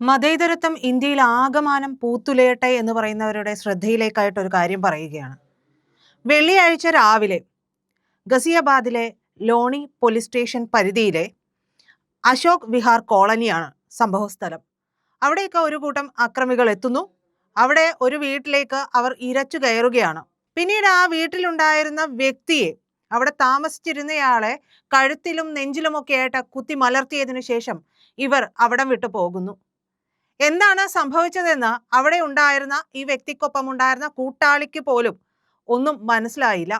മതേതരത്വം ഇന്ത്യയിൽ ആകമാനം പൂത്തുലയട്ടെ എന്ന് പറയുന്നവരുടെ ശ്രദ്ധയിലേക്കായിട്ട് ഒരു കാര്യം പറയുകയാണ്. വെള്ളിയാഴ്ച രാവിലെ ഗസിയാബാദിലെ ലോണി പോലീസ് സ്റ്റേഷൻ പരിധിയിലെ അശോക് വിഹാർ കോളനിയാണ് സംഭവസ്ഥലം. അവിടേക്ക് ഒരു കൂട്ടം അക്രമികൾ എത്തുന്നു. അവിടെ ഒരു വീട്ടിലേക്ക് അവർ ഇരച്ചു കയറുകയാണ്. പിന്നീട് ആ വീട്ടിലുണ്ടായിരുന്ന വ്യക്തിയെ, അവിടെ താമസിച്ചിരുന്നയാളെ കഴുത്തിലും നെഞ്ചിലുമൊക്കെ ആയിട്ട് കുത്തി മലർത്തിയതിനു ശേഷം ഇവർ അവിടം വിട്ടു പോകുന്നു. എന്താണ് സംഭവിച്ചതെന്ന് അവിടെ ഉണ്ടായിരുന്ന ഈ വ്യക്തിക്കൊപ്പം ഉണ്ടായിരുന്ന കൂട്ടാളിക്ക് പോലും ഒന്നും മനസ്സിലായില്ല.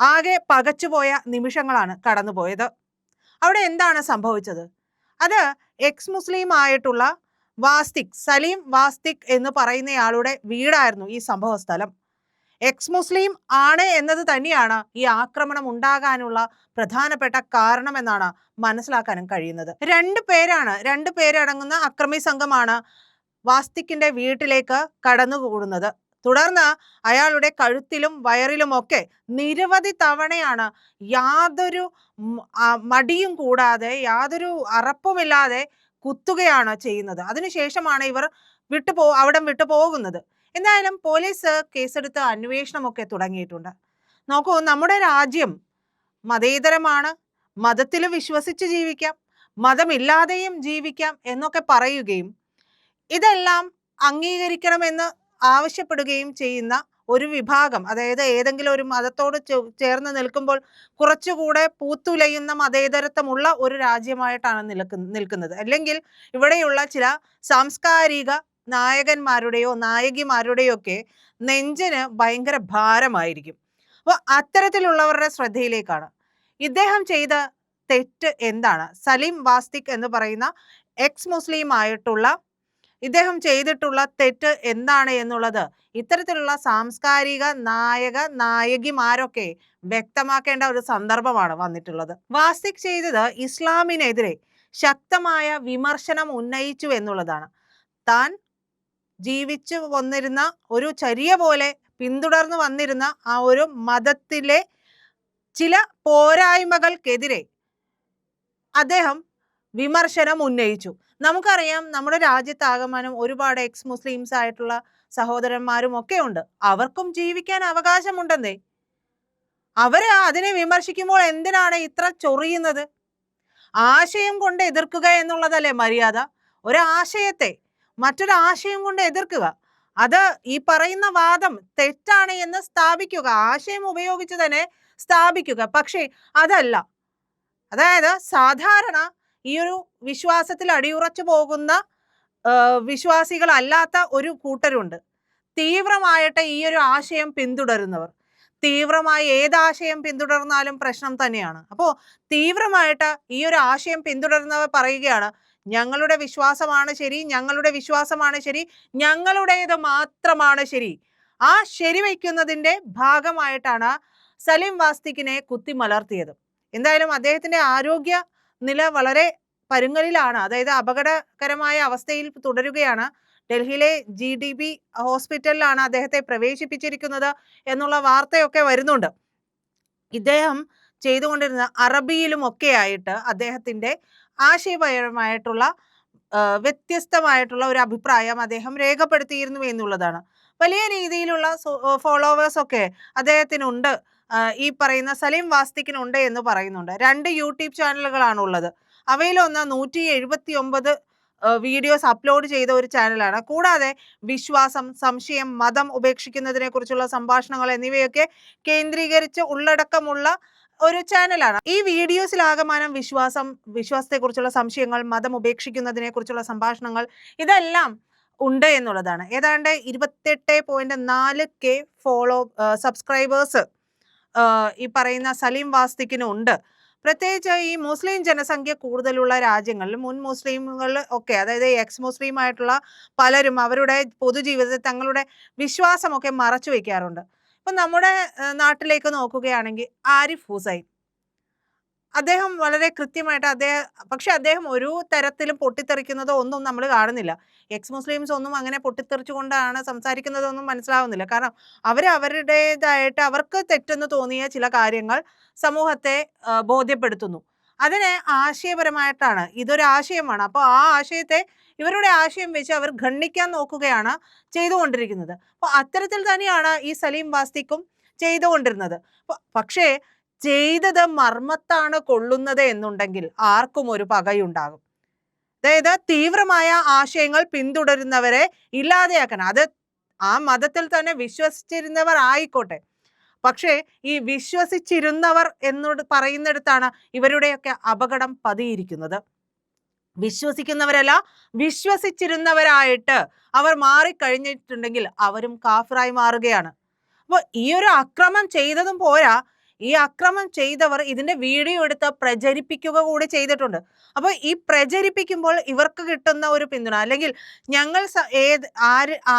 ആകെ പകച്ചുപോയ നിമിഷങ്ങളാണ് കടന്നുപോയത്. അവിടെ എന്താണ് സംഭവിച്ചത്? അത് എക്സ് മുസ്ലിം ആയിട്ടുള്ള സലീം വാസ്തിക് എന്ന് പറയുന്നയാളുടെ വീടായിരുന്നു ഈ സംഭവ സ്ഥലം. എക്സ് മുസ്ലിം ആണ് എന്നത് തന്നെയാണ് ഈ ആക്രമണം ഉണ്ടാകാനുള്ള പ്രധാനപ്പെട്ട കാരണമെന്നാണ് മനസ്സിലാക്കാനും കഴിയുന്നത്. രണ്ടു പേരടങ്ങുന്ന അക്രമി സംഘമാണ് വാസ്തിക്കിന്റെ വീട്ടിലേക്ക് കടന്നുകൂടുന്നത്. തുടർന്ന് അയാളുടെ കഴുത്തിലും വയറിലുമൊക്കെ നിരവധി തവണയാണ് യാതൊരു മടിയും കൂടാതെ, യാതൊരു അറപ്പുമില്ലാതെ കുത്തുകയാണ് ചെയ്യുന്നത്. അതിനുശേഷമാണ് ഇവർ അവിടം വിട്ടു പോകുന്നത്. എന്തായാലും പോലീസ് കേസെടുത്ത് അന്വേഷണമൊക്കെ തുടങ്ങിയിട്ടുണ്ട്. നോക്കൂ, നമ്മുടെ രാജ്യം മതേതരമാണ്, മതത്തിൽ വിശ്വസിച്ച് ജീവിക്കാം, മതമില്ലാതെയും ജീവിക്കാം എന്നൊക്കെ പറയുകയും ഇതെല്ലാം അംഗീകരിക്കണമെന്ന് ആവശ്യപ്പെടുകയും ചെയ്യുന്ന ഒരു വിഭാഗം, അതായത് ഏതെങ്കിലും ഒരു മതത്തോട് ചേർന്ന് നിൽക്കുമ്പോൾ കുറച്ചുകൂടെ പൂത്തുലയുന്ന മതേതരത്വമുള്ള ഒരു രാജ്യമായിട്ടാണ് നിൽക്കുന്നത്. അല്ലെങ്കിൽ ഇവിടെയുള്ള ചില സാംസ്കാരിക നായകന്മാരുടെയോ നായകിമാരുടെയോ ഒക്കെ നെഞ്ചിന് ഭയങ്കര ഭാരമായിരിക്കും. അപ്പോൾ അത്തരത്തിലുള്ളവരുടെ ശ്രദ്ധയിലേക്കാണ് ഇദ്ദേഹം ചെയ്ത തെറ്റ് എന്താണ്, സലീം വാസ്തിക് എന്ന് പറയുന്ന എക്സ് മുസ്ലിം ആയിട്ടുള്ള ഇദ്ദേഹം ചെയ്തിട്ടുള്ള തെറ്റ് എന്താണ് എന്നുള്ളത് ഇത്തരത്തിലുള്ള സാംസ്കാരിക നായകിമാരൊക്കെ വ്യക്തമാക്കേണ്ട ഒരു സന്ദർഭമാണ് വന്നിട്ടുള്ളത്. വാസ്തിക് ചെയ്തത് ഇസ്ലാമിനെതിരെ ശക്തമായ വിമർശനം ഉന്നയിച്ചു എന്നുള്ളതാണ്. താൻ ജീവിച്ചു വന്നിരുന്ന ഒരു ചര്യ പോലെ പിന്തുടർന്നു വന്നിരുന്ന ആ ഒരു മതത്തിലെ ചില പോരായ്മകൾക്കെതിരെ അദ്ദേഹം വിമർശനം ഉന്നയിച്ചു. നമുക്കറിയാം, നമ്മുടെ രാജ്യത്താകമാനം ഒരുപാട് എക്സ് മുസ്ലിംസ് ആയിട്ടുള്ള സഹോദരന്മാരും ഒക്കെ ഉണ്ട്. അവർക്കും ജീവിക്കാൻ അവകാശമുണ്ടെന്നേ. അവര് അതിനെ വിമർശിക്കുമ്പോൾ എന്തിനാണ് ഇത്ര ചൊറിയുന്നത്? ആശയം കൊണ്ട് എതിർക്കുക എന്നുള്ളതല്ലേ മര്യാദ? ഒരാശയത്തെ മറ്റൊരാശയം കൊണ്ട് എതിർക്കുക, അത് ഈ പറയുന്ന വാദം തെറ്റാണ് എന്ന് സ്ഥാപിക്കുക, ആശയം ഉപയോഗിച്ച് തന്നെ സ്ഥാപിക്കുക. പക്ഷേ അതല്ല. അതായത് സാധാരണ ഈ ഒരു വിശ്വാസത്തിൽ അടിയുറച്ചു പോകുന്ന വിശ്വാസികളല്ലാത്ത ഒരു കൂട്ടരുണ്ട്, തീവ്രമായിട്ട് ഈ ഒരു ആശയം പിന്തുടരുന്നവർ. തീവ്രമായി ഏതാശയം പിന്തുടർന്നാലും പ്രശ്നം തന്നെയാണ്. അപ്പോൾ തീവ്രമായിട്ട് ഈ ഒരു ആശയം പിന്തുടരുന്നവർ പറയുകയാണ്, ഞങ്ങളുടെ വിശ്വാസമാണ് ശരി, ഞങ്ങളുടെ വിശ്വാസമാണ് ശരി, ഞങ്ങളുടേത് മാത്രമാണ് ശരി. ആ ശരിവയ്ക്കുന്നതിൻ്റെ ഭാഗമായിട്ടാണ് സലീം വാസ്തിക്കിനെ കുത്തിമലർത്തിയത്. എന്തായാലും അദ്ദേഹത്തിന്റെ ആരോഗ്യ നില വളരെ പരുങ്ങലിലാണ്, അതായത് അപകടകരമായ അവസ്ഥയിൽ തുടരുകയാണ്. ഡൽഹിയിലെ GDB ഹോസ്പിറ്റലിലാണ് അദ്ദേഹത്തെ പ്രവേശിപ്പിച്ചിരിക്കുന്നത് എന്നുള്ള വാർത്തയൊക്കെ വരുന്നുണ്ട്. ഇദ്ദേഹം ചെയ്തുകൊണ്ടിരുന്ന അറബിയിലും ഒക്കെ ആയിട്ട് അദ്ദേഹത്തിന്റെ ആശയപരമായിട്ടുള്ള വ്യത്യസ്തമായിട്ടുള്ള ഒരു അഭിപ്രായം അദ്ദേഹം രേഖപ്പെടുത്തിയിരുന്നു എന്നുള്ളതാണ്. വലിയ രീതിയിലുള്ള ഫോളോവേഴ്സ് ഒക്കെ അദ്ദേഹത്തിനുണ്ട്, ഈ പറയുന്ന സലീം വാസ്തിക്കിനുണ്ട് എന്ന് പറയുന്നുണ്ട്. 2 യൂട്യൂബ് ചാനലുകളാണ് ഉള്ളത്. അവയിലൊന്ന് 179 വീഡിയോസ് അപ്ലോഡ് ചെയ്ത ഒരു ചാനലാണ്. കൂടാതെ വിശ്വാസം, സംശയം, മതം ഉപേക്ഷിക്കുന്നതിനെ കുറിച്ചുള്ള സംഭാഷണങ്ങൾ എന്നിവയൊക്കെ കേന്ദ്രീകരിച്ച് ഉള്ളടക്കമുള്ള ഒരു ചാനലാണ്. ഈ വീഡിയോസിലാകമാനം വിശ്വാസത്തെക്കുറിച്ചുള്ള സംശയങ്ങൾ, മതം ഉപേക്ഷിക്കുന്നതിനെ കുറിച്ചുള്ള സംഭാഷണങ്ങൾ ഇതെല്ലാം ഉണ്ട് എന്നുള്ളതാണ്. ഏതാണ്ട് 28.4K സബ്സ്ക്രൈബേഴ്സ് ഈ പറയുന്ന സലീം വാസ്തിക്കിനുണ്ട്. പ്രത്യേകിച്ച് ഈ മുസ്ലിം ജനസംഖ്യ കൂടുതലുള്ള രാജ്യങ്ങളിൽ മുൻ മുസ്ലിമുകൾ ഒക്കെ, അതായത് എക്സ് മുസ്ലിം ആയിട്ടുള്ള പലരും അവരുടെ പൊതുജീവിതത്തിൽ തങ്ങളുടെ വിശ്വാസമൊക്കെ മറച്ചു വയ്ക്കാറുണ്ട്. ഇപ്പം നമ്മുടെ നാട്ടിലേക്ക് നോക്കുകയാണെങ്കിൽ ആരിഫ് ഹുസൈൻ, അദ്ദേഹം വളരെ കൃത്യമായിട്ട് പക്ഷെ അദ്ദേഹം ഒരു തരത്തിലും പൊട്ടിത്തെറിക്കുന്നതോ ഒന്നും നമ്മൾ കാണുന്നില്ല. എക്സ് മുസ്ലിംസ് ഒന്നും അങ്ങനെ പൊട്ടിത്തെറിച്ചുകൊണ്ടാണ് സംസാരിക്കുന്നതൊന്നും മനസ്സിലാവുന്നില്ല. കാരണം അവരുടേതായിട്ട് അവർക്ക് തെറ്റെന്ന് തോന്നിയ ചില കാര്യങ്ങൾ സമൂഹത്തെ ബോധ്യപ്പെടുത്തുന്നു. അതിനെ ആശയപരമായിട്ടാണ്, ഇതൊരു ആശയമാണ്. അപ്പോൾ ആ ആശയത്തെ ഇവരുടെ ആശയം വെച്ച് അവർ ഖണ്ഡിക്കാൻ നോക്കുകയാണ് ചെയ്തുകൊണ്ടിരിക്കുന്നത്. അപ്പോൾ അത്തരത്തിൽ തന്നെയാണ് ഈ സലീം വാസ്തിക്കും ചെയ്തുകൊണ്ടിരുന്നത്. പക്ഷേ ചെയ്തത് മർമ്മത്താണ് കൊള്ളുന്നത് എന്നുണ്ടെങ്കിൽ ആർക്കും ഒരു പകയുണ്ടാകും. അതായത് തീവ്രമായ ആശയങ്ങൾ പിന്തുടരുന്നവരെ ഇല്ലാതെയാക്കണം. അത് ആ മതത്തിൽ തന്നെ വിശ്വസിച്ചിരുന്നവർ ആയിക്കോട്ടെ. പക്ഷേ ഈ വിശ്വസിച്ചിരുന്നവർ എന്നോട് പറയുന്നിടത്താണ് ഇവരുടെയൊക്കെ അപകടം പതിയിരിക്കുന്നത്. വിശ്വസിക്കുന്നവരല്ല, വിശ്വസിച്ചിരുന്നവരായിട്ട് അവർ മാറിക്കഴിഞ്ഞിട്ടുണ്ടെങ്കിൽ അവരും കാഫിറായി മാറുകയാണ്. അപ്പോൾ ഈ ഒരു അക്രമം ചെയ്തതും പോരാ, ഈ അക്രമം ചെയ്തവർ ഇതിന്റെ വീഡിയോ എടുത്ത് പ്രചരിപ്പിക്കുക കൂടി ചെയ്തിട്ടുണ്ട്. അപ്പോൾ ഈ പ്രചരിപ്പിക്കുമ്പോൾ ഇവർക്ക് കിട്ടുന്ന ഒരു പിന്തുണ, അല്ലെങ്കിൽ ഞങ്ങൾ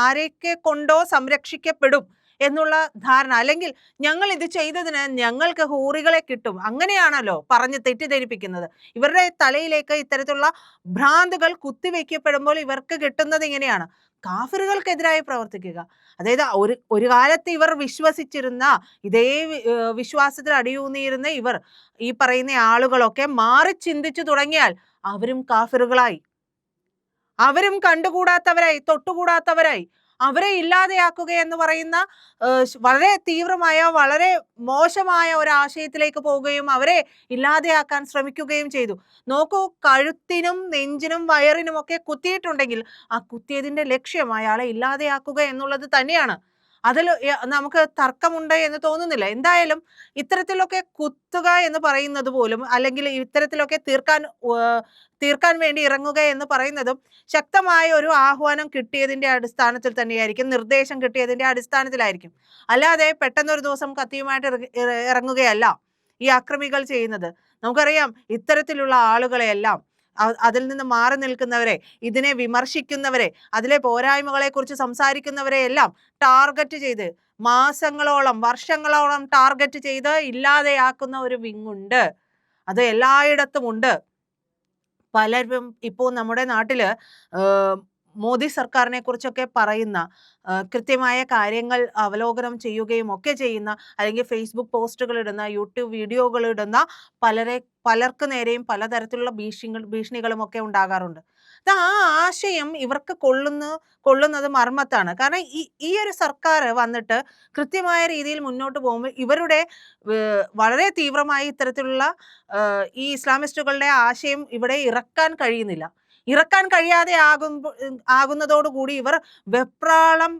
ആരൊക്കെ കൊണ്ടോ സംരക്ഷിക്കപ്പെടും എന്നുള്ള ധാരണ, അല്ലെങ്കിൽ ഞങ്ങൾ ഇത് ചെയ്തതിന് ഞങ്ങൾക്ക് ഹൂറികളെ കിട്ടും, അങ്ങനെയാണല്ലോ പറഞ്ഞ് തെറ്റിദ്ധരിപ്പിക്കുന്നത്. ഇവരുടെ തലയിലേക്ക് ഇത്തരത്തിലുള്ള ഭ്രാന്തുകൾ കുത്തിവെക്കപ്പെടുമ്പോൾ ഇവർക്ക് കിട്ടുന്നത് ഇങ്ങനെയാണ്: കാഫിറുകൾക്കെതിരായി പ്രവർത്തിക്കുക. അതായത് ഒരു കാലത്ത് ഇവർ വിശ്വസിച്ചിരുന്ന ഇതേ വിശ്വാസത്തിൽ അടിയൂന്നിയിരുന്ന ഇവർ, ഈ പറയുന്ന ആളുകളൊക്കെ മാറി ചിന്തിച്ചു തുടങ്ങിയാൽ അവരും കാഫിറുകളായി, അവരും കണ്ടുകൂടാത്തവരായി, തൊട്ടുകൂടാത്തവരായി. അവരെ ഇല്ലാതെയാക്കുക എന്ന് പറയുന്ന വളരെ തീവ്രമായ, വളരെ മോശമായ ഒരു ആശയത്തിലേക്ക് പോവുകയും അവരെ ഇല്ലാതെയാക്കാൻ ശ്രമിക്കുകയും ചെയ്തു. നോക്കൂ, കഴുത്തിനും നെഞ്ചിനും വയറിനും ഒക്കെ കുത്തിയിട്ടുണ്ടെങ്കിൽ ആ കുത്തിയതിന്റെ ലക്ഷ്യം അയാളെ ഇല്ലാതെയാക്കുക എന്നുള്ളത് തന്നെയാണ്. അതിൽ നമുക്ക് തർക്കമുണ്ട് എന്ന് തോന്നുന്നില്ല. എന്തായാലും ഇത്തരത്തിലൊക്കെ കുത്തുക എന്ന് പറയുന്നത് പോലും, അല്ലെങ്കിൽ ഇത്തരത്തിലൊക്കെ തീർക്കാൻ വേണ്ടി ഇറങ്ങുക എന്ന് പറയുന്നതും ശക്തമായ ഒരു ആഹ്വാനം കിട്ടിയതിന്റെ അടിസ്ഥാനത്തിൽ തന്നെയായിരിക്കും, നിർദ്ദേശം കിട്ടിയതിന്റെ അടിസ്ഥാനത്തിലായിരിക്കും. അല്ലാതെ പെട്ടെന്നൊരു ദിവസം കത്തിയുമായിട്ട് ഇറങ്ങുകയല്ല ഈ അക്രമികൾ ചെയ്യുന്നത്. നമുക്കറിയാം, ഇത്തരത്തിലുള്ള ആളുകളെയെല്ലാം, അതിൽ നിന്ന് മാറി നിൽക്കുന്നവരെ, ഇതിനെ വിമർശിക്കുന്നവരെ, അതിലെ പോരായ്മകളെ കുറിച്ച് സംസാരിക്കുന്നവരെ എല്ലാം ടാർഗറ്റ് ചെയ്ത് മാസങ്ങളോളം, വർഷങ്ങളോളം ടാർഗറ്റ് ചെയ്ത് ഇല്ലാതെയാക്കുന്ന ഒരു വിങ്ങുണ്ട്. അത് എല്ലായിടത്തും ഉണ്ട്. പലരും ഇപ്പോൾ നമ്മുടെ നാട്ടില് മോദി സർക്കാരിനെ കുറിച്ചൊക്കെ പറയുന്ന, കൃത്യമായ കാര്യങ്ങൾ അവലോകനം ചെയ്യുകയും ഒക്കെ ചെയ്യുന്ന, അല്ലെങ്കിൽ ഫേസ്ബുക്ക് പോസ്റ്റുകൾ ഇടുന്ന, യൂട്യൂബ് വീഡിയോകൾ ഇടുന്ന പലർക്ക് നേരെയും പലതരത്തിലുള്ള ഭീഷണികളും ഒക്കെ ഉണ്ടാകാറുണ്ട്. ആ ആശയം ഇവർക്ക് കൊള്ളുന്നത് മർമ്മത്താണ്. കാരണം ഈ ഒരു സർക്കാർ വന്നിട്ട് കൃത്യമായ രീതിയിൽ മുന്നോട്ട് പോകുമ്പോൾ ഇവരുടെ വളരെ തീവ്രമായി ഇത്തരത്തിലുള്ള ഈ ഇസ്ലാമിസ്റ്റുകളുടെ ആശയം ഇവിടെ ഇറക്കാൻ കഴിയുന്നില്ല. ഇറക്കാൻ കഴിയാതെ ആകുന്നതോടുകൂടി ഇവർ വെപ്രാളം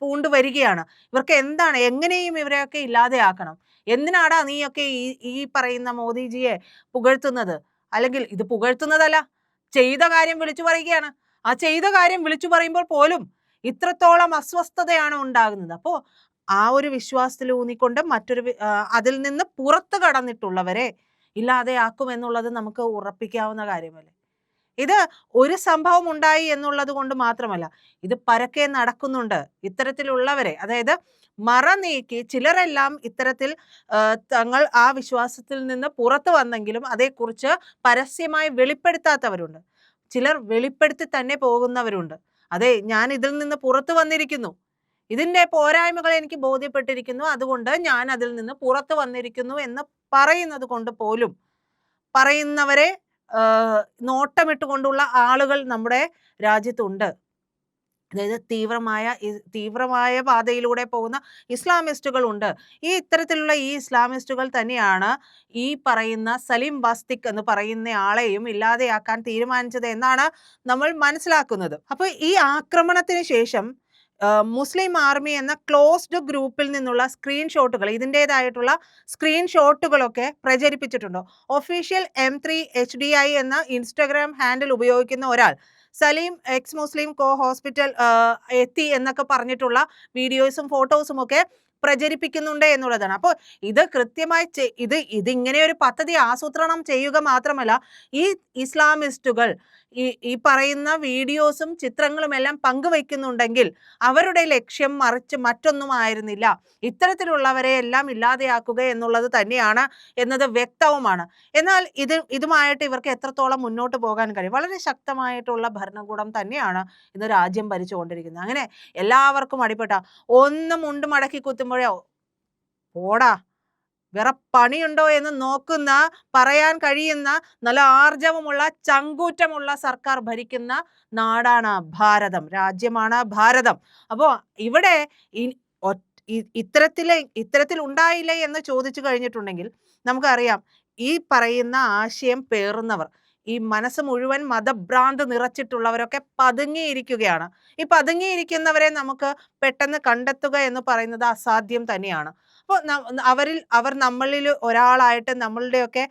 പൂണ്ടു വരികയാണ്. ഇവർക്ക് എന്താണ്, എങ്ങനെയും ഇവരെയൊക്കെ ഇല്ലാതെയാക്കണം. എന്തിനാടാ നീയൊക്കെ ഈ പറയുന്ന മോദിജിയെ പുകഴ്ത്തുന്നത്? അല്ലെങ്കിൽ ഇത് പുകഴ്ത്തുന്നതല്ല, ചെയ്ത കാര്യം വിളിച്ചു പറയുകയാണ്. ആ ചെയ്ത കാര്യം വിളിച്ചു പറയുമ്പോൾ പോലും ഇത്രത്തോളം അസ്വസ്ഥതയാണ് ഉണ്ടാകുന്നത്. അപ്പോൾ ആ ഒരു വിശ്വാസത്തിൽ ഊന്നിക്കൊണ്ട് അതിൽ നിന്ന് പുറത്തു കടന്നിട്ടുള്ളവരെ ഇല്ലാതെയാക്കും എന്നുള്ളത് നമുക്ക് ഉറപ്പിക്കാവുന്ന കാര്യമല്ലേ. ഇത് ഒരു സംഭവം ഉണ്ടായി എന്നുള്ളത് കൊണ്ട് മാത്രമല്ല, ഇത് പരക്കെ നടക്കുന്നുണ്ട്. ഇത്തരത്തിലുള്ളവരെ, അതായത് മറ നീക്കി ചിലരെല്ലാം ഇത്തരത്തിൽ തങ്ങൾ ആ വിശ്വാസത്തിൽ നിന്ന് പുറത്തു വന്നെങ്കിലും അതേക്കുറിച്ച് പരസ്യമായി വെളിപ്പെടുത്താത്തവരുണ്ട്. ചിലർ വെളിപ്പെടുത്തി തന്നെ പോകുന്നവരുണ്ട്. അതെ, ഞാൻ ഇതിൽ നിന്ന് പുറത്തു വന്നിരിക്കുന്നു, ഇതിന്റെ പോരായ്മകൾ എനിക്ക് ബോധ്യപ്പെട്ടിരിക്കുന്നു, അതുകൊണ്ട് ഞാൻ അതിൽ നിന്ന് പുറത്തു വന്നിരിക്കുന്നു എന്ന് പറയുന്നത് കൊണ്ട് പോലും പറയുന്നവരെ നോട്ടമിട്ടുകൊണ്ടുള്ള ആളുകൾ നമ്മുടെ രാജ്യത്തുണ്ട്. അതായത് തീവ്രമായ പാതയിലൂടെ പോകുന്ന ഇസ്ലാമിസ്റ്റുകൾ ഉണ്ട്. ഇത്തരത്തിലുള്ള ഈ ഇസ്ലാമിസ്റ്റുകൾ തന്നെയാണ് ഈ പറയുന്ന സലീം വാസ്തിക് എന്ന് പറയുന്ന ആളെയും ഇല്ലാതെയാക്കാൻ തീരുമാനിച്ചത് എന്നാണ് നമ്മൾ മനസ്സിലാക്കുന്നത്. അപ്പോൾ ഈ ആക്രമണത്തിന് ശേഷം മുസ്ലിം ആർമി എന്ന ക്ലോസ്ഡ് ഗ്രൂപ്പിൽ നിന്നുള്ള സ്ക്രീൻഷോട്ടുകൾ, ഇതിൻ്റെതായിട്ടുള്ള സ്ക്രീൻഷോട്ടുകളൊക്കെ പ്രചരിപ്പിച്ചിട്ടുണ്ടോ? ഒഫീഷ്യൽ M3 HDI എന്ന ഇൻസ്റ്റഗ്രാം ഹാൻഡിൽ ഉപയോഗിക്കുന്ന ഒരാൾ സലീം എക്സ് മുസ്ലിം ഹോസ്പിറ്റൽ എത്തി എന്നൊക്കെ പറഞ്ഞിട്ടുള്ള വീഡിയോസും ഫോട്ടോസും ഒക്കെ പ്രചരിപ്പിക്കുന്നുണ്ട് എന്നുള്ളതാണ്. അപ്പോൾ ഇത് കൃത്യമായി ഇതിങ്ങനെ ഒരു പദ്ധതി ആസൂത്രണം ചെയ്യുക മാത്രമല്ല, ഈ ഇസ്ലാമിസ്റ്റുകൾ ഈ പറയുന്ന വീഡിയോസും ചിത്രങ്ങളും എല്ലാം പങ്കുവയ്ക്കുന്നുണ്ടെങ്കിൽ അവരുടെ ലക്ഷ്യം മറിച്ച് മറ്റൊന്നും ആയിരുന്നില്ല, ഇത്തരത്തിലുള്ളവരെ എല്ലാം ഇല്ലാതെയാക്കുക എന്നുള്ളത് തന്നെയാണ് എന്നത് വ്യക്തവുമാണ്. എന്നാൽ ഇതുമായിട്ട് ഇവർക്ക് എത്രത്തോളം മുന്നോട്ട് പോകാൻ കഴിയും? വളരെ ശക്തമായിട്ടുള്ള ഭരണകൂടം തന്നെയാണ് ഇന്ന് രാജ്യം ഭരിച്ചുകൊണ്ടിരിക്കുന്നത്. അങ്ങനെ എല്ലാവർക്കും അടിപ്പെട്ട ഒന്നും മുണ്ട് മടക്കി കുത്തുമ്പോഴോ പോടാ, വേറെ പണിയുണ്ടോ എന്ന് നോക്കുന്ന, പറയാൻ കഴിയുന്ന, നല്ല ആർജവമുള്ള, ചങ്കൂറ്റമുള്ള സർക്കാർ ഭരിക്കുന്ന നാടാണ് ഭാരതം, രാജ്യമാണ് ഭാരതം. അപ്പോൾ ഇവിടെ ഇത്തരത്തിൽ ഉണ്ടായില്ലേ എന്ന് ചോദിച്ചു കഴിഞ്ഞിട്ടുണ്ടെങ്കിൽ നമുക്കറിയാം, ഈ പറയുന്ന ആശയം പേറുന്നവർ, ഈ മനസ്സ് മുഴുവൻ മതഭ്രാന്ത് നിറച്ചിട്ടുള്ളവരൊക്കെ പതുങ്ങിയിരിക്കുകയാണ്. ഈ പതുങ്ങിയിരിക്കുന്നവരെ നമുക്ക് പെട്ടെന്ന് കണ്ടെത്തുക എന്ന് പറയുന്നത് അസാധ്യം തന്നെയാണ്. അപ്പോൾ അവർ നമ്മളിൽ ഒരാളായിട്ട് നമ്മളുടെയൊക്കെ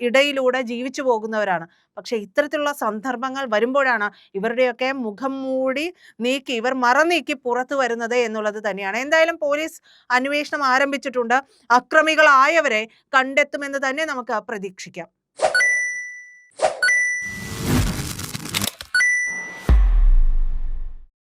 ഇടയിലൂടെ ജീവിച്ചു പോകുന്നവരാണ്. പക്ഷെ ഇത്തരത്തിലുള്ള സന്ദർഭങ്ങൾ വരുമ്പോഴാണ് ഇവരുടെയൊക്കെ മുഖം മൂടി നീക്കി, ഇവർ മറനീക്കി പുറത്തു വരുന്നത് എന്നുള്ളത് തന്നെയാണ്. എന്തായാലും പോലീസ് അന്വേഷണം ആരംഭിച്ചിട്ടുണ്ട്. അക്രമികളായവരെ കണ്ടെത്തുമെന്ന് തന്നെ നമുക്ക് പ്രതീക്ഷിക്കാം.